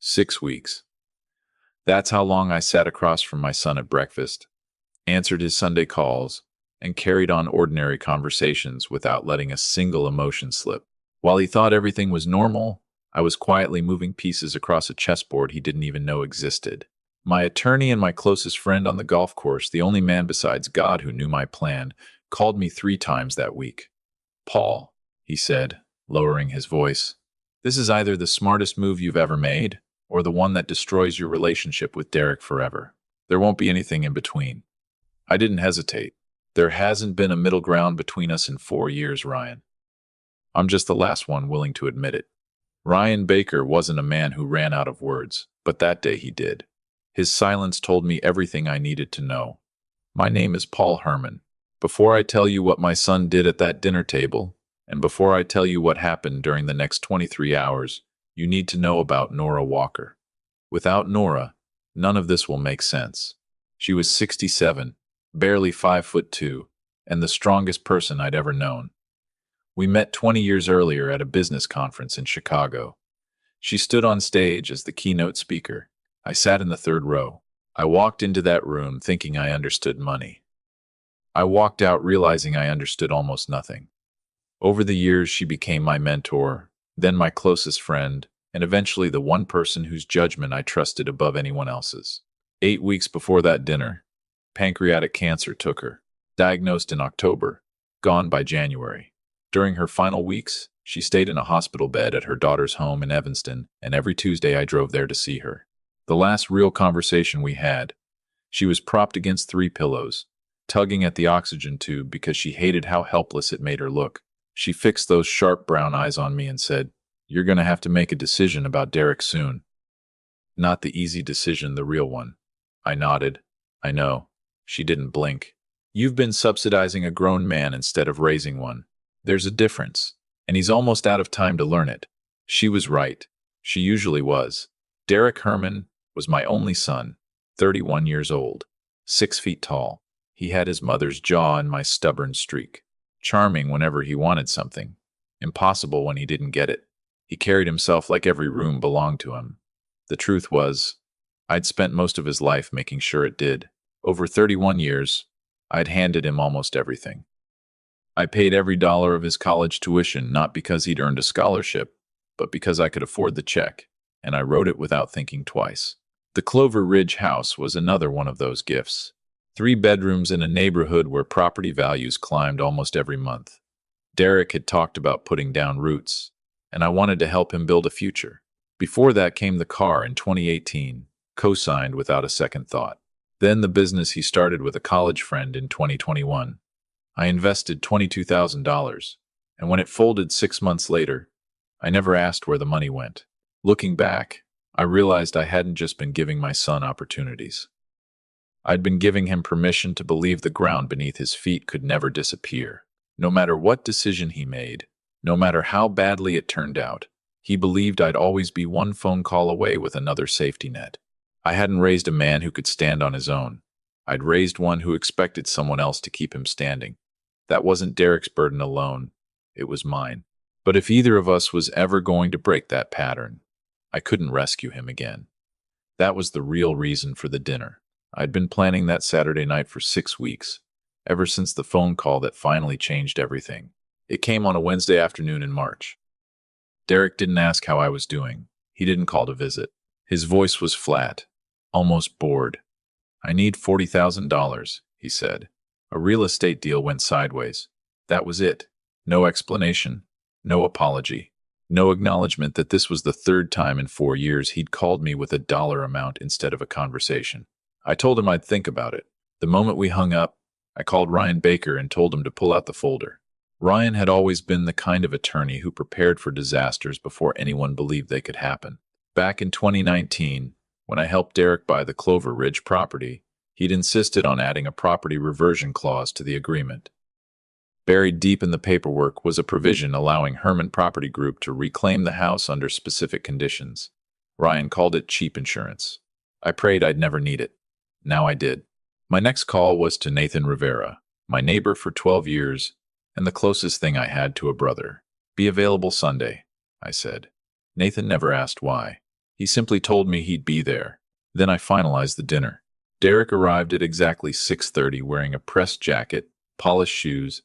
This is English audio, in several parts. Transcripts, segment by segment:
6 weeks. That's how long I sat across from my son at breakfast, answered his Sunday calls, and carried on ordinary conversations without letting a single emotion slip. While he thought everything was normal, I was quietly moving pieces across a chessboard he didn't even know existed. My attorney and my closest friend on the golf course, the only man besides God who knew my plan, called me 3 times that week. "Paul," he said, lowering his voice, "this is either the smartest move you've ever made, or the one that destroys your relationship with Derek forever. There won't be anything in between." I didn't hesitate. There hasn't been a middle ground between us in 4 years, Ryan. I'm just the last one willing to admit it. Ryan Baker wasn't a man who ran out of words, but that day he did. His silence told me everything I needed to know. My name is Paul Herman. Before I tell you what my son did at that dinner table, and before I tell you what happened during the next 23 hours, you need to know about Norah Walker. Without Norah, none of this will make sense. She was 67, barely 5'2", and the strongest person I'd ever known. We met 20 years earlier at a business conference in Chicago. She stood on stage as the keynote speaker. I sat in the third row. I walked into that room thinking I understood money. I walked out realizing I understood almost nothing. Over the years, she became my mentor, then my closest friend, and eventually the one person whose judgment I trusted above anyone else's. 8 weeks before that dinner, pancreatic cancer took her. Diagnosed in October, gone by January. During her final weeks, she stayed in a hospital bed at her daughter's home in Evanston, and every Tuesday I drove there to see her. The last real conversation we had, she was propped against 3 pillows, tugging at the oxygen tube because she hated how helpless it made her look. She fixed those sharp brown eyes on me and said, "You're going to have to make a decision about Derek soon." Not the easy decision, the real one. I nodded. "I know." She didn't blink. "You've been subsidizing a grown man instead of raising one. There's a difference, and he's almost out of time to learn it." She was right. She usually was. Derek Herman was my only son, 31 years old, 6 feet tall. He had his mother's jaw and my stubborn streak. Charming whenever he wanted something. Impossible when he didn't get it. He carried himself like every room belonged to him. The truth was, I'd spent most of his life making sure it did. Over 31 years, I'd handed him almost everything. I paid every dollar of his college tuition, not because he'd earned a scholarship, but because I could afford the check, and I wrote it without thinking twice. The Clover Ridge house was another one of those gifts. 3 bedrooms in a neighborhood where property values climbed almost every month. Derek had talked about putting down roots, and I wanted to help him build a future. Before that came the car in 2018, co-signed without a second thought. Then the business he started with a college friend in 2021. I invested $22,000, and when it folded 6 months later, I never asked where the money went. Looking back, I realized I hadn't just been giving my son opportunities. I'd been giving him permission to believe the ground beneath his feet could never disappear. No matter what decision he made, no matter how badly it turned out, he believed I'd always be one phone call away with another safety net. I hadn't raised a man who could stand on his own. I'd raised one who expected someone else to keep him standing. That wasn't Derek's burden alone. It was mine. But if either of us was ever going to break that pattern, I couldn't rescue him again. That was the real reason for the dinner. I'd been planning that Saturday night for 6 weeks, ever since the phone call that finally changed everything. It came on a Wednesday afternoon in March. Derek didn't ask how I was doing. He didn't call to visit. His voice was flat, almost bored. "I need $40,000, he said. A real estate deal went sideways. That was it. No explanation, no apology, no acknowledgement that this was the 3rd time in 4 years he'd called me with a dollar amount instead of a conversation. I told him I'd think about it. The moment we hung up, I called Ryan Baker and told him to pull out the folder. Ryan had always been the kind of attorney who prepared for disasters before anyone believed they could happen. Back in 2019, when I helped Derek buy the Clover Ridge property, he'd insisted on adding a property reversion clause to the agreement. Buried deep in the paperwork was a provision allowing Herman Property Group to reclaim the house under specific conditions. Ryan called it cheap insurance. I prayed I'd never need it. Now I did. My next call was to Nathan Rivera, my neighbor for 12 years, and the closest thing I had to a brother. "Be available Sunday," I said. Nathan never asked why. He simply told me he'd be there. Then I finalized the dinner. Derek arrived at exactly 6:30 wearing a pressed jacket, polished shoes,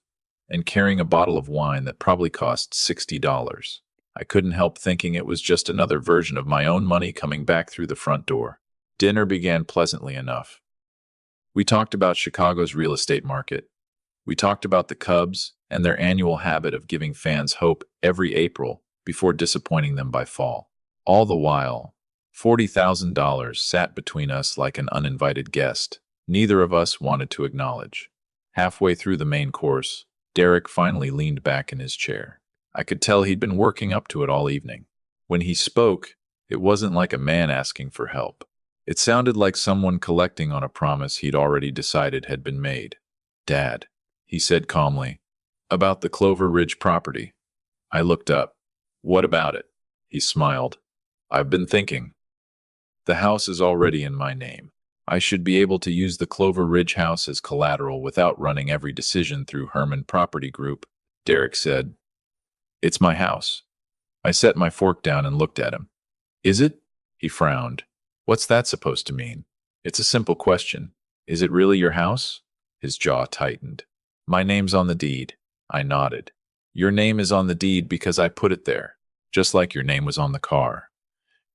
and carrying a bottle of wine that probably cost $60. I couldn't help thinking it was just another version of my own money coming back through the front door. Dinner began pleasantly enough. We talked about Chicago's real estate market. We talked about the Cubs and their annual habit of giving fans hope every April before disappointing them by fall. All the while, $40,000 sat between us like an uninvited guest neither of us wanted to acknowledge. Halfway through the main course, Derek finally leaned back in his chair. I could tell he'd been working up to it all evening. When he spoke, it wasn't like a man asking for help. It sounded like someone collecting on a promise he'd already decided had been made. "Dad," he said calmly, "about the Clover Ridge property." I looked up. "What about it?" He smiled. "I've been thinking. The house is already in my name. I should be able to use the Clover Ridge house as collateral without running every decision through Herman Property Group," Derek said. "It's my house." I set my fork down and looked at him. "Is it?" He frowned. "What's that supposed to mean?" "It's a simple question. Is it really your house?" His jaw tightened. "My name's on the deed." I nodded. "Your name is on the deed because I put it there, just like your name was on the car.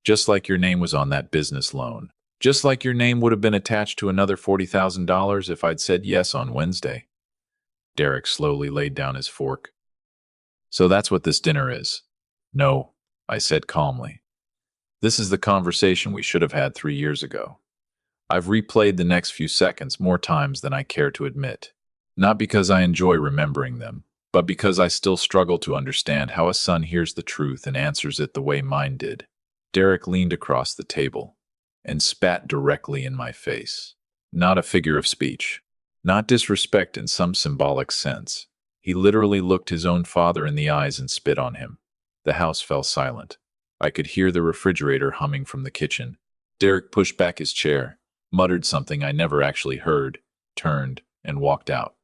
Just like your name was on that business loan. Just like your name would have been attached to another $40,000 if I'd said yes on Wednesday." Derek slowly laid down his fork. "So that's what this dinner is." "No," I said calmly. "This is the conversation we should have had 3 years ago." I've replayed the next few seconds more times than I care to admit. Not because I enjoy remembering them, but because I still struggle to understand how a son hears the truth and answers it the way mine did. Derek leaned across the table and spat directly in my face. Not a figure of speech. Not disrespect in some symbolic sense. He literally looked his own father in the eyes and spit on him. The house fell silent. I could hear the refrigerator humming from the kitchen. Derek pushed back his chair, muttered something I never actually heard, turned, and walked out.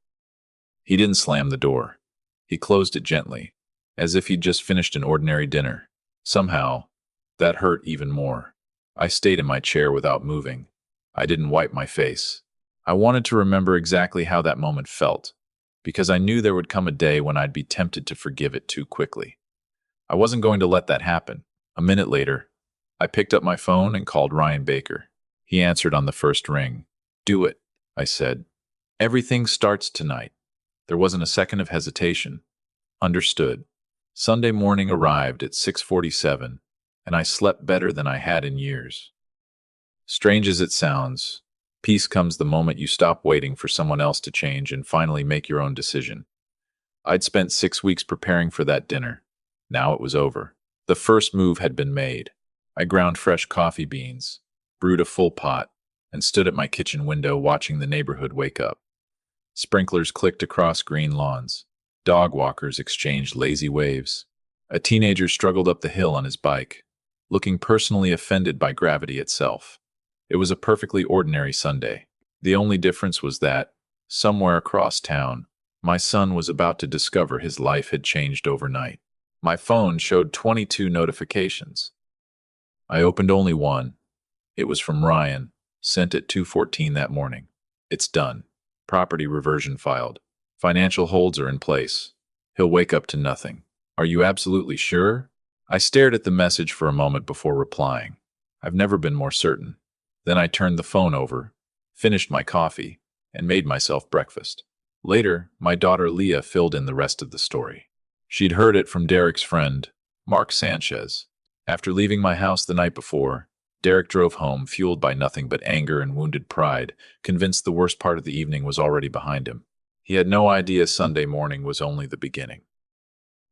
He didn't slam the door. He closed it gently, as if he'd just finished an ordinary dinner. Somehow, that hurt even more. I stayed in my chair without moving. I didn't wipe my face. I wanted to remember exactly how that moment felt, because I knew there would come a day when I'd be tempted to forgive it too quickly. I wasn't going to let that happen. A minute later, I picked up my phone and called Ryan Baker. He answered on the first ring. "Do it," I said. "Everything starts tonight." There wasn't a second of hesitation. Understood. Sunday morning arrived at 6:47, and I slept better than I had in years. Strange as it sounds, peace comes the moment you stop waiting for someone else to change and finally make your own decision. I'd spent 6 weeks preparing for that dinner. Now it was over. The first move had been made. I ground fresh coffee beans, brewed a full pot, and stood at my kitchen window watching the neighborhood wake up. Sprinklers clicked across green lawns. Dog walkers exchanged lazy waves. A teenager struggled up the hill on his bike, looking personally offended by gravity itself. It was a perfectly ordinary Sunday. The only difference was that, somewhere across town, my son was about to discover his life had changed overnight. My phone showed 22 notifications. I opened only one. It was from Ryan, sent at 2:14 that morning. "It's done. Property reversion filed. Financial holds are in place. He'll wake up to nothing. Are you absolutely sure?" I stared at the message for a moment before replying. I've never been more certain. Then I turned the phone over, finished my coffee, and made myself breakfast. Later, my daughter Leah filled in the rest of the story. She'd heard it from Derek's friend, Mark Sanchez. After leaving my house the night before, Derek drove home, fueled by nothing but anger and wounded pride, convinced the worst part of the evening was already behind him. He had no idea Sunday morning was only the beginning.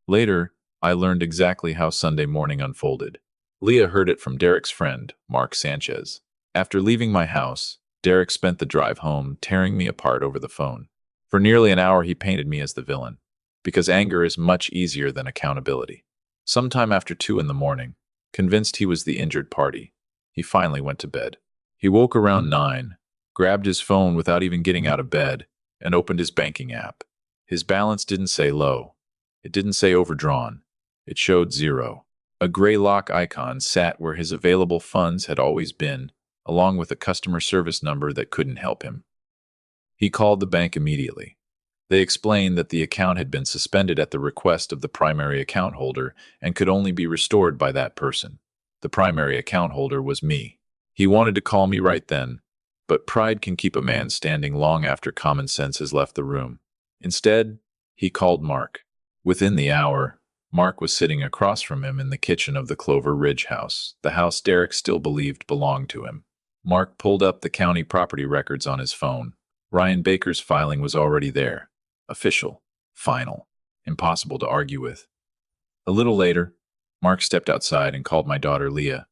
Later, I learned exactly how Sunday morning unfolded. Leah heard it from Derek's friend, Mark Sanchez. After leaving my house, Derek spent the drive home tearing me apart over the phone. For nearly an hour he painted me as the villain, because anger is much easier than accountability. Sometime after 2 in the morning, convinced he was the injured party, he finally went to bed. He woke around 9, grabbed his phone without even getting out of bed, and opened his banking app. His balance didn't say low. It didn't say overdrawn. It showed 0. A gray lock icon sat where his available funds had always been, along with a customer service number that couldn't help him. He called the bank immediately. They explained that the account had been suspended at the request of the primary account holder and could only be restored by that person. The primary account holder was me. He wanted to call me right then, but pride can keep a man standing long after common sense has left the room. Instead, he called Mark. Within the hour, Mark was sitting across from him in the kitchen of the Clover Ridge house, the house Derek still believed belonged to him. Mark pulled up the county property records on his phone. Ryan Baker's filing was already there. Official. Final. Impossible to argue with. A little later, Mark stepped outside and called my daughter Leah.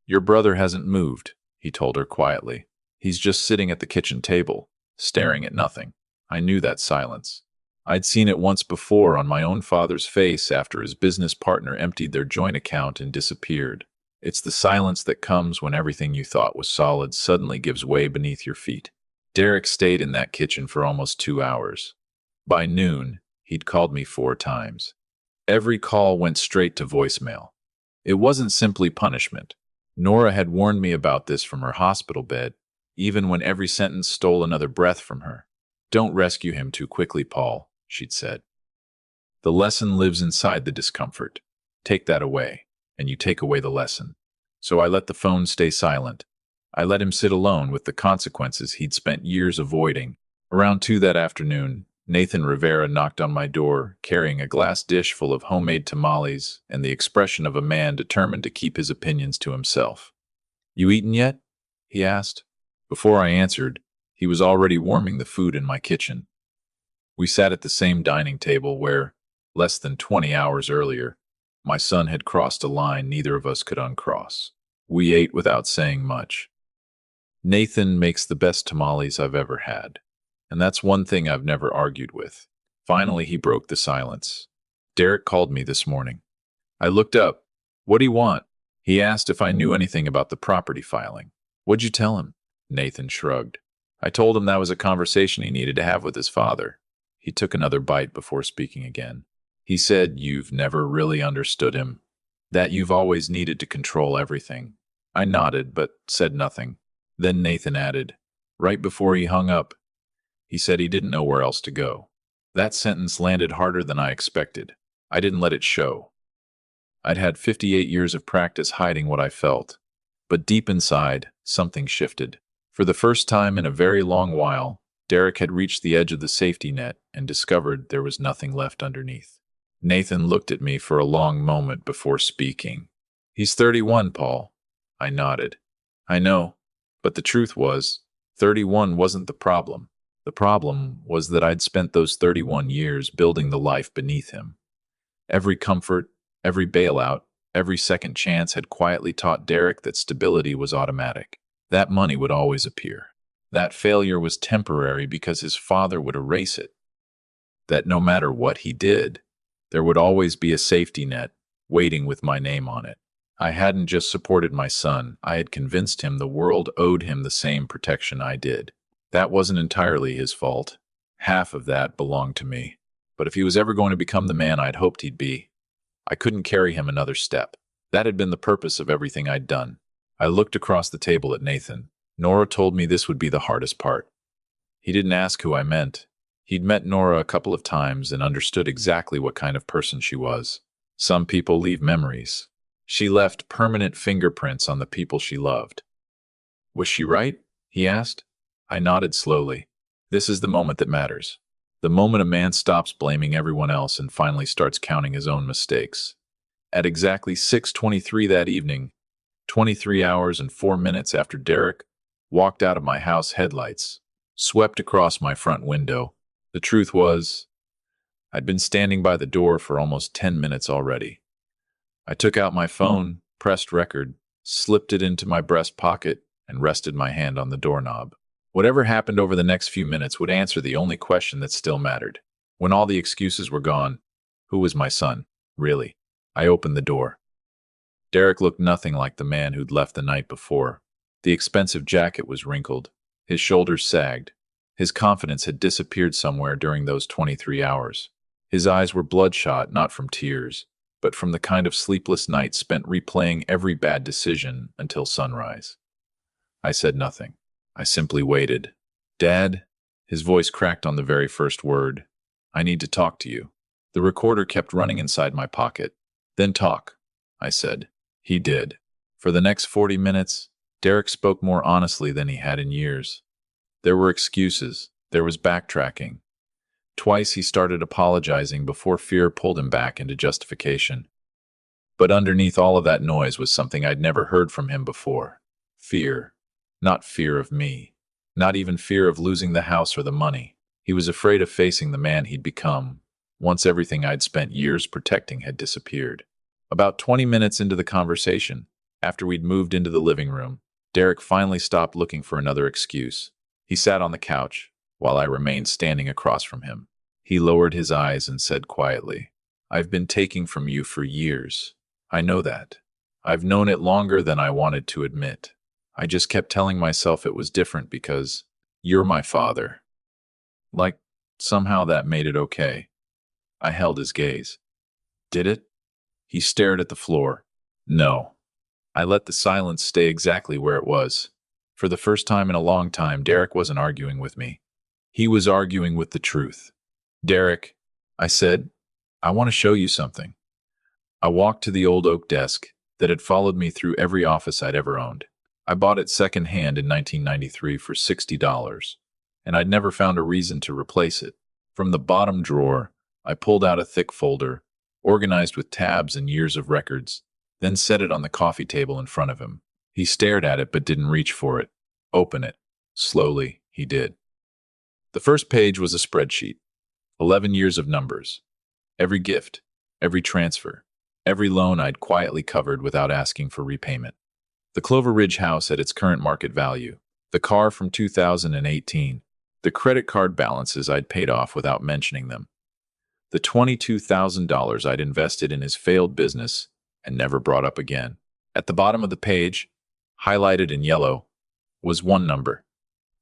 "Your brother hasn't moved," he told her quietly. "He's just sitting at the kitchen table, staring at nothing." I knew that silence. I'd seen it once before on my own father's face after his business partner emptied their joint account and disappeared. It's the silence that comes when everything you thought was solid suddenly gives way beneath your feet. Derek stayed in that kitchen for almost 2 hours. By noon, he'd called me 4 times. Every call went straight to voicemail. It wasn't simply punishment. Norah had warned me about this from her hospital bed, even when every sentence stole another breath from her. "Don't rescue him too quickly, Paul," she'd said. "The lesson lives inside the discomfort. Take that away, and you take away the lesson." So I let the phone stay silent. I let him sit alone with the consequences he'd spent years avoiding. Around 2 that afternoon, Nathan Rivera knocked on my door, carrying a glass dish full of homemade tamales and the expression of a man determined to keep his opinions to himself. "You eaten yet?" he asked. Before I answered, he was already warming the food in my kitchen. We sat at the same dining table where, less than 20 hours earlier, my son had crossed a line neither of us could uncross. We ate without saying much. "Nathan makes the best tamales I've ever had, and that's one thing I've never argued with." Finally, he broke the silence. "Derek called me this morning." I looked up. "What'd he want?" "He asked if I knew anything about the property filing." "What'd you tell him?" Nathan shrugged. "I told him that was a conversation he needed to have with his father." He took another bite before speaking again. "He said you've never really understood him, that you've always needed to control everything." I nodded, but said nothing. Then Nathan added, right before he hung up, he said he didn't know where else to go. That sentence landed harder than I expected. I didn't let it show. I'd had 58 years of practice hiding what I felt. But deep inside, something shifted. For the first time in a very long while, Derek had reached the edge of the safety net and discovered there was nothing left underneath. Nathan looked at me for a long moment before speaking. "He's 31, Paul." I nodded. "I know, but the truth was, 31 wasn't the problem. The problem was that I'd spent those 31 years building the life beneath him. Every comfort, every bailout, every second chance had quietly taught Derek that stability was automatic. That money would always appear. That failure was temporary because his father would erase it. That no matter what he did, there would always be a safety net waiting with my name on it. I hadn't just supported my son, I had convinced him the world owed him the same protection I did. That wasn't entirely his fault. Half of that belonged to me. But if he was ever going to become the man I'd hoped he'd be, I couldn't carry him another step. That had been the purpose of everything I'd done. I looked across the table at Nathan. Norah told me this would be the hardest part. He didn't ask who I meant. He'd met Norah a couple of times and understood exactly what kind of person she was. Some people leave memories. She left permanent fingerprints on the people she loved. "Was she right?" he asked. I nodded slowly. This is the moment that matters. The moment a man stops blaming everyone else and finally starts counting his own mistakes. At exactly 6:23 that evening, 23 hours and 4 minutes after Derek walked out of my house headlights, swept across my front window, the truth was, I'd been standing by the door for almost 10 minutes already. I took out my phone, pressed record, slipped it into my breast pocket, and rested my hand on the doorknob. Whatever happened over the next few minutes would answer the only question that still mattered. When all the excuses were gone, who was my son, really? I opened the door. Derek looked nothing like the man who'd left the night before. The expensive jacket was wrinkled. His shoulders sagged. His confidence had disappeared somewhere during those 23 hours. His eyes were bloodshot, not from tears, but from the kind of sleepless nights spent replaying every bad decision until sunrise. I said nothing. I simply waited. Dad, his voice cracked on the very first word. I need to talk to you. The recorder kept running inside my pocket. Then talk, I said. He did. For the next 40 minutes, Derek spoke more honestly than he had in years. There were excuses. There was backtracking. Twice he started apologizing before fear pulled him back into justification. But underneath all of that noise was something I'd never heard from him before. Fear. Not fear of me. Not even fear of losing the house or the money. He was afraid of facing the man he'd become, once everything I'd spent years protecting had disappeared. About 20 minutes into the conversation, after we'd moved into the living room, Derek finally stopped looking for another excuse. He sat on the couch, while I remained standing across from him. He lowered his eyes and said quietly, I've been taking from you for years. I know that. I've known it longer than I wanted to admit. I just kept telling myself it was different because you're my father. Like, somehow that made it okay. I held his gaze. Did it? He stared at the floor. No. I let the silence stay exactly where it was. For the first time in a long time, Derek wasn't arguing with me. He was arguing with the truth. Derek, I said, I want to show you something. I walked to the old oak desk that had followed me through every office I'd ever owned. I bought it secondhand in 1993 for $60, and I'd never found a reason to replace it. From the bottom drawer, I pulled out a thick folder, organized with tabs and years of records, then set it on the coffee table in front of him. He stared at it but didn't reach for it. Open it. Slowly, he did. The first page was a spreadsheet. 11 years of numbers. Every gift, every transfer, every loan I'd quietly covered without asking for repayment. The Clover Ridge house at its current market value, the car from 2018, the credit card balances I'd paid off without mentioning them, the $22,000 I'd invested in his failed business and never brought up again. At the bottom of the page, highlighted in yellow, was one number,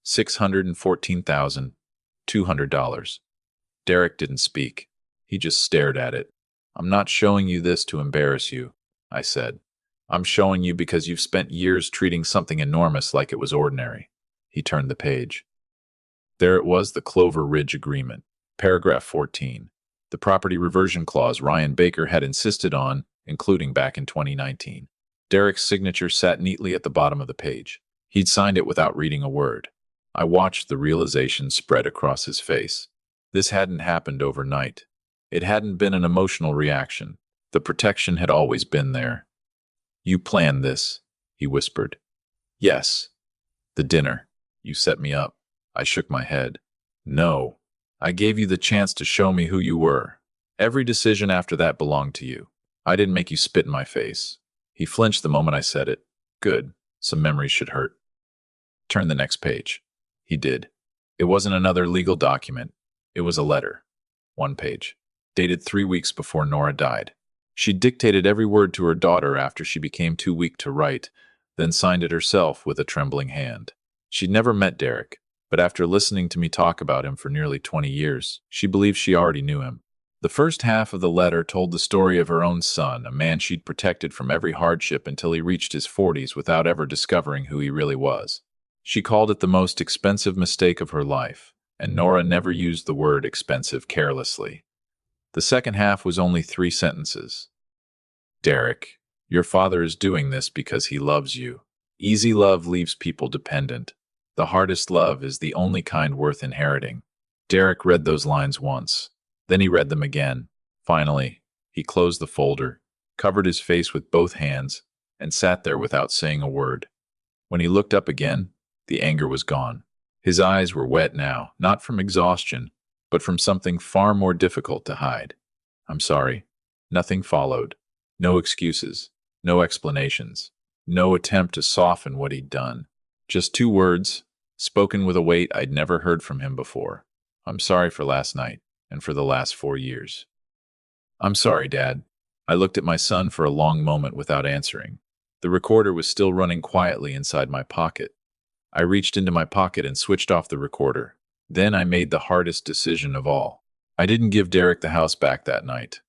$614,200. Derek didn't speak. He just stared at it. I'm not showing you this to embarrass you, I said. I'm showing you because you've spent years treating something enormous like it was ordinary. He turned the page. There it was, the Clover Ridge Agreement, paragraph 14, the property reversion clause Ryan Baker had insisted on, including back in 2019. Derek's signature sat neatly at the bottom of the page. He'd signed it without reading a word. I watched the realization spread across his face. This hadn't happened overnight. It hadn't been an emotional reaction. The protection had always been there. You planned this, he whispered. Yes. The dinner. You set me up. I shook my head. No. I gave you the chance to show me who you were. Every decision after that belonged to you. I didn't make you spit in my face. He flinched the moment I said it. Good. Some memories should hurt. Turn the next page. He did. It wasn't another legal document. It was a letter. One page. Dated 3 weeks before Norah died. She dictated every word to her daughter after she became too weak to write, then signed it herself with a trembling hand. She'd never met Derek, but after listening to me talk about him for nearly 20 years, she believed she already knew him. The first half of the letter told the story of her own son, a man she'd protected from every hardship until he reached his 40s without ever discovering who he really was. She called it the most expensive mistake of her life, and Norah never used the word expensive carelessly. The second half was only 3 sentences. Derek, your father is doing this because he loves you. Easy love leaves people dependent. The hardest love is the only kind worth inheriting. Derek read those lines once. Then he read them again. Finally, he closed the folder, covered his face with both hands, and sat there without saying a word. When he looked up again, the anger was gone. His eyes were wet now, not from exhaustion, but from something far more difficult to hide. I'm sorry. Nothing followed. No excuses. No explanations. No attempt to soften what he'd done. Just 2 words, spoken with a weight I'd never heard from him before. I'm sorry for last night, and for the last 4 years. I'm sorry, Dad. I looked at my son for a long moment without answering. The recorder was still running quietly inside my pocket. I reached into my pocket and switched off the recorder. Then I made the hardest decision of all. I didn't give Derek the house back that night.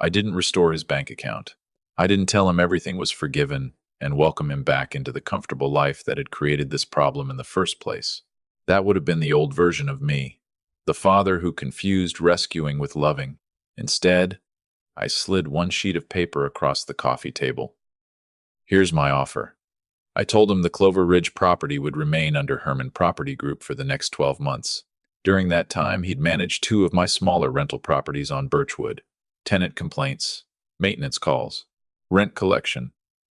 I didn't restore his bank account. I didn't tell him everything was forgiven and welcome him back into the comfortable life that had created this problem in the first place. That would have been the old version of me, the father who confused rescuing with loving. Instead, I slid one sheet of paper across the coffee table. Here's my offer. I told him the Clover Ridge property would remain under Herman Property Group for the next 12 months. During that time, he'd managed two of my smaller rental properties on Birchwood: tenant complaints, maintenance calls, rent collection,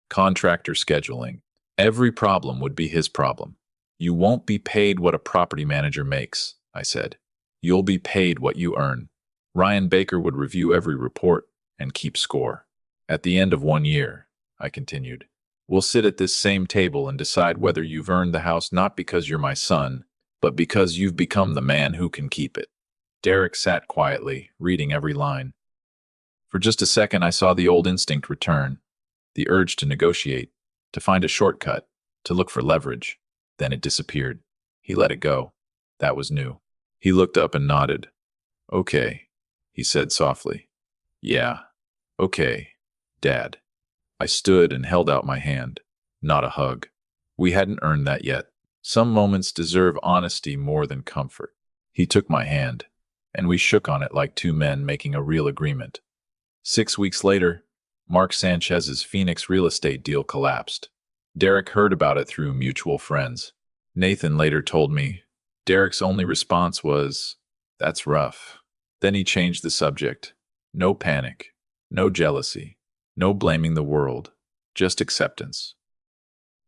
contractor scheduling. Every problem would be his problem. You won't be paid what a property manager makes, I said. You'll be paid what you earn. Ryan Baker would review every report and keep score. At the end of 1 year, I continued, we'll sit at this same table and decide whether you've earned the house not because you're my son, but because you've become the man who can keep it. Derek sat quietly, reading every line. For just a second, I saw the old instinct return, the urge to negotiate, to find a shortcut, to look for leverage. Then it disappeared. He let it go. That was new. He looked up and nodded. Okay, he said softly. Yeah, okay, Dad. I stood and held out my hand. Not a hug. We hadn't earned that yet. Some moments deserve honesty more than comfort. He took my hand, and we shook on it like two men making a real agreement. 6 weeks later, Mark Sanchez's Phoenix real estate deal collapsed. Derek heard about it through mutual friends. Nathan later told me Derek's only response was, "That's rough." Then he changed the subject. No panic, no jealousy, no blaming the world, just acceptance.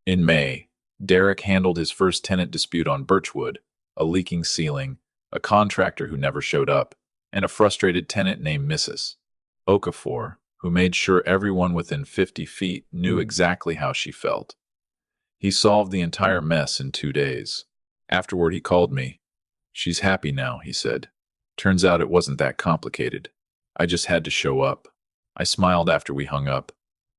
In May, Derek handled his first tenant dispute on Birchwood: a leaking ceiling, a contractor who never showed up, and a frustrated tenant named Mrs. Okafor, who made sure everyone within 50 feet knew exactly how she felt. He solved the entire mess in 2 days. Afterward, he called me. "She's happy now," he said. "Turns out it wasn't that complicated. I just had to show up." I smiled after we hung up,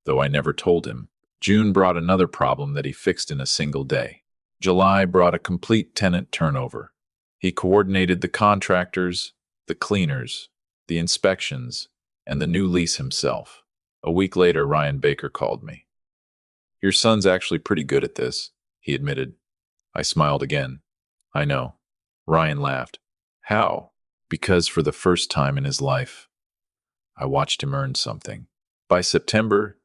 though I never told him. June brought another problem that he fixed in a single day. July brought a complete tenant turnover. He coordinated the contractors, the cleaners, the inspections, and the new lease himself. A week later, Ryan Baker called me. "Your son's actually pretty good at this," he admitted. I smiled again. "I know." Ryan laughed. "How?" "Because for the first time in his life, I watched him earn something." By September,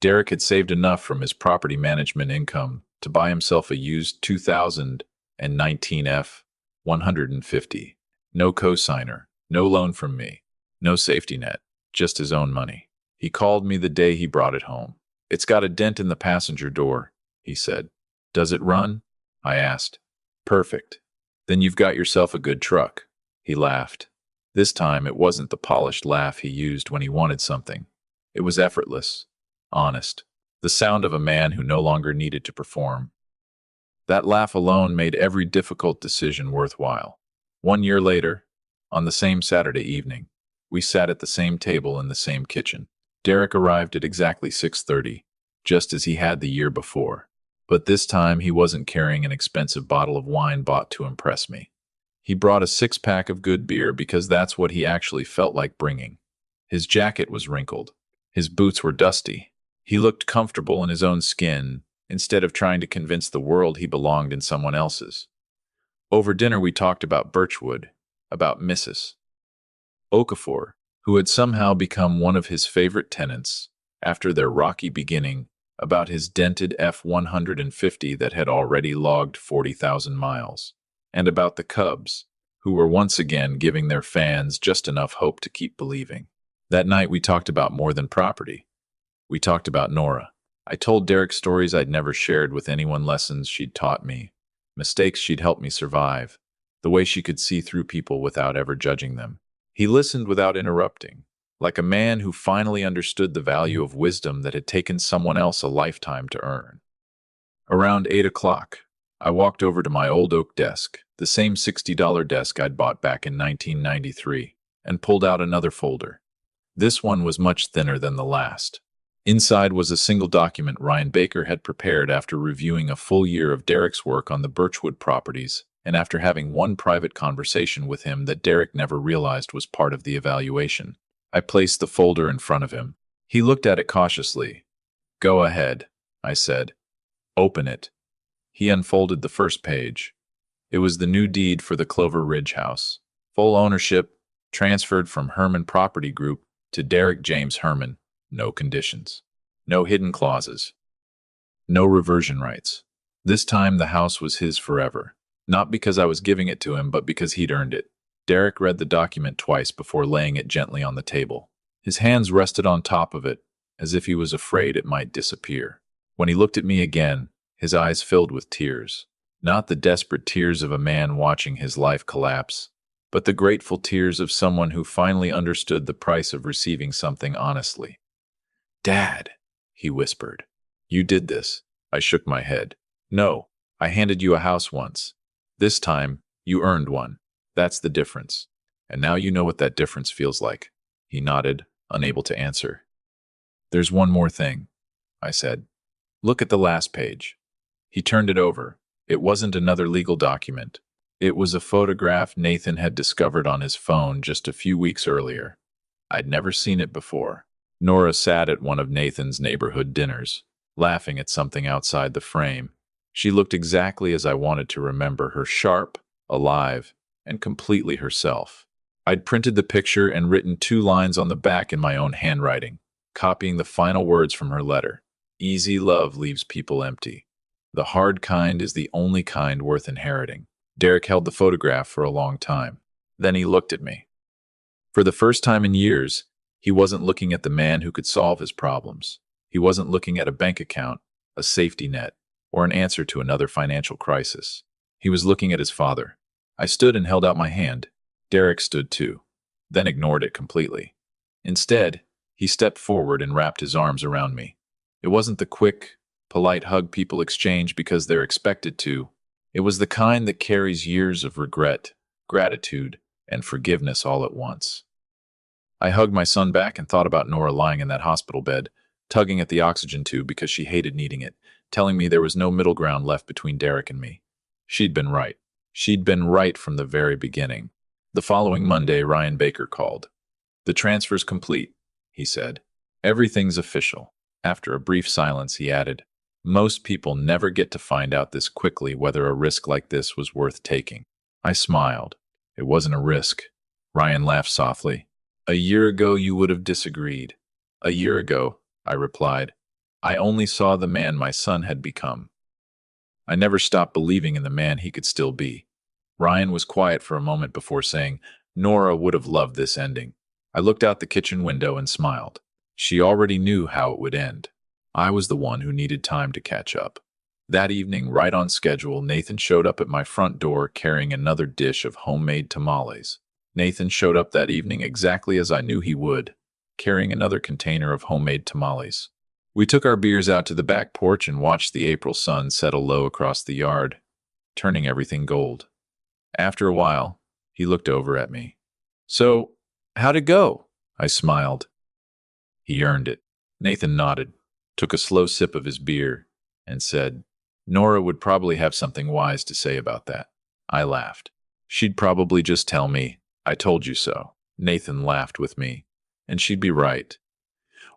Derek had saved enough from his property management income to buy himself a used 2019 F-150. No cosigner, no loan from me, no safety net, just his own money. He called me the day he brought it home. "It's got a dent in the passenger door," he said. "Does it run?" I asked. "Perfect. Then you've got yourself a good truck." He laughed. This time it wasn't the polished laugh he used when he wanted something. It was effortless, honest, the sound of a man who no longer needed to perform. That laugh alone made every difficult decision worthwhile. 1 year later, on the same Saturday evening, we sat at the same table in the same kitchen. Derek arrived at exactly 6:30, just as he had the year before. But this time he wasn't carrying an expensive bottle of wine bought to impress me. He brought a 6-pack of good beer because that's what he actually felt like bringing. His jacket was wrinkled. His boots were dusty. He looked comfortable in his own skin, instead of trying to convince the world he belonged in someone else's. Over dinner we talked about Birchwood, about Mrs. Okafor, who had somehow become one of his favorite tenants after their rocky beginning, about his dented F-150 that had already logged 40,000 miles, and about the Cubs, who were once again giving their fans just enough hope to keep believing. That night we talked about more than property. We talked about Norah. I told Derek stories I'd never shared with anyone, lessons she'd taught me, mistakes she'd helped me survive, the way she could see through people without ever judging them. He listened without interrupting, like a man who finally understood the value of wisdom that had taken someone else a lifetime to earn. Around 8 o'clock, I walked over to my old oak desk, the same $60 desk I'd bought back in 1993, and pulled out another folder. This one was much thinner than the last. Inside was a single document Ryan Baker had prepared after reviewing a full year of Derek's work on the Birchwood properties, and after having one private conversation with him that Derek never realized was part of the evaluation. I placed the folder in front of him. He looked at it cautiously. "Go ahead," I said. "Open it." He unfolded the first page. It was the new deed for the Clover Ridge house. Full ownership, transferred from Herman Property Group to Derek James Herman. No conditions. No hidden clauses. No reversion rights. This time the house was his forever. Not because I was giving it to him, but because he'd earned it. Derek read the document twice before laying it gently on the table. His hands rested on top of it, as if he was afraid it might disappear. When he looked at me again, his eyes filled with tears. Not the desperate tears of a man watching his life collapse, but the grateful tears of someone who finally understood the price of receiving something honestly. "Dad," he whispered. "You did this." I shook my head. "No, I handed you a house once. This time, you earned one. That's the difference. And now you know what that difference feels like." He nodded, unable to answer. "There's one more thing," I said. "Look at the last page." He turned it over. It wasn't another legal document. It was a photograph Nathan had discovered on his phone just a few weeks earlier. I'd never seen it before. Norah sat at one of Nathan's neighborhood dinners, laughing at something outside the frame. She looked exactly as I wanted to remember her, sharp, alive, and completely herself. I'd printed the picture and written 2 lines on the back in my own handwriting, copying the final words from her letter. "Easy love leaves people empty. The hard kind is the only kind worth inheriting." Derek held the photograph for a long time. Then he looked at me. For the first time in years, he wasn't looking at the man who could solve his problems. He wasn't looking at a bank account, a safety net, or an answer to another financial crisis. He was looking at his father. I stood and held out my hand. Derek stood too, then ignored it completely. Instead, he stepped forward and wrapped his arms around me. It wasn't the quick, polite hug people exchange because they're expected to. It was the kind that carries years of regret, gratitude, and forgiveness all at once. I hugged my son back and thought about Norah lying in that hospital bed, tugging at the oxygen tube because she hated needing it, telling me there was no middle ground left between Derek and me. She'd been right. She'd been right from the very beginning. The following Monday, Ryan Baker called. "The transfer's complete," he said. "Everything's official." After a brief silence, he added, "Most people never get to find out this quickly whether a risk like this was worth taking." I smiled. "It wasn't a risk." Ryan laughed softly. "A year ago you would have disagreed." "A year ago," I replied, "I only saw the man my son had become. I never stopped believing in the man he could still be." Ryan was quiet for a moment before saying, "Norah would have loved this ending." I looked out the kitchen window and smiled. She already knew how it would end. I was the one who needed time to catch up. That evening, right on schedule, Nathan showed up at my front door carrying another dish of homemade tamales. Nathan showed up that evening exactly as I knew he would, carrying another container of homemade tamales. We took our beers out to the back porch and watched the April sun settle low across the yard, turning everything gold. After a while, he looked over at me. "So, how'd it go?" I smiled. "He earned it." Nathan nodded, took a slow sip of his beer, and said, "Norah would probably have something wise to say about that." I laughed. "She'd probably just tell me, 'I told you so.'" Nathan laughed with me, "and she'd be right."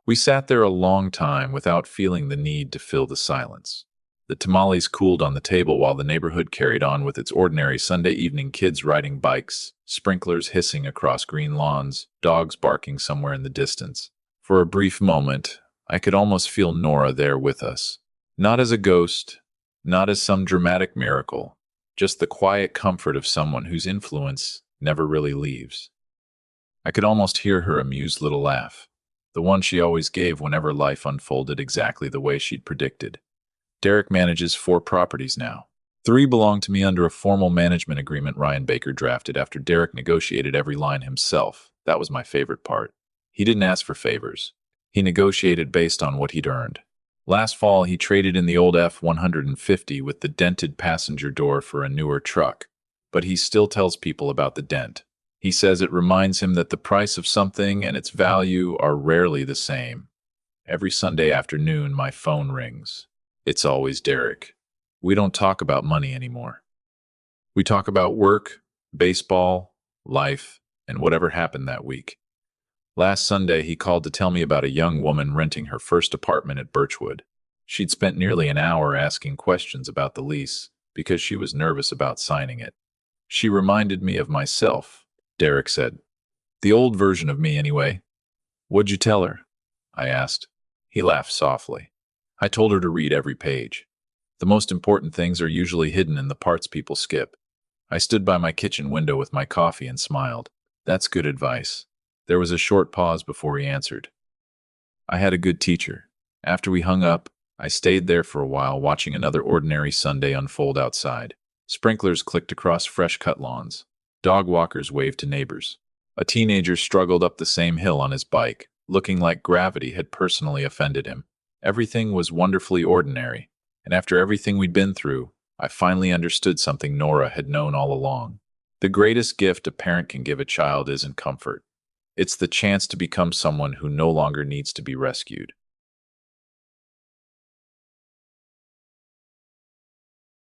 We sat there a long time without feeling the need to fill the silence. The tamales cooled on the table while the neighborhood carried on with its ordinary Sunday evening: kids riding bikes, sprinklers hissing across green lawns, dogs barking somewhere in the distance. For a brief moment, I could almost feel Norah there with us. Not as a ghost, not as some dramatic miracle, just the quiet comfort of someone whose influence never really leaves. I could almost hear her amused little laugh, the one she always gave whenever life unfolded exactly the way she'd predicted. Derek manages 4 properties now. 3 belong to me under a formal management agreement Ryan Baker drafted after Derek negotiated every line himself. That was my favorite part. He didn't ask for favors. He negotiated based on what he'd earned. Last fall, he traded in the old F-150 with the dented passenger door for a newer truck. But he still tells people about the dent. He says it reminds him that the price of something and its value are rarely the same. Every Sunday afternoon, my phone rings. It's always Derek. We don't talk about money anymore. We talk about work, baseball, life, and whatever happened that week. Last Sunday, he called to tell me about a young woman renting her first apartment at Birchwood. She'd spent nearly an hour asking questions about the lease because she was nervous about signing it. She reminded me of myself, Derek said. The old version of me, anyway. What'd you tell her? I asked. He laughed softly. I told her to read every page. The most important things are usually hidden in the parts people skip. I stood by my kitchen window with my coffee and smiled. That's good advice. There was a short pause before he answered. I had a good teacher. After we hung up, I stayed there for a while watching another ordinary Sunday unfold outside. Sprinklers clicked across fresh-cut lawns. Dog walkers waved to neighbors. A teenager struggled up the same hill on his bike, looking like gravity had personally offended him. Everything was wonderfully ordinary, and after everything we'd been through, I finally understood something Norah had known all along. The greatest gift a parent can give a child isn't comfort. It's the chance to become someone who no longer needs to be rescued.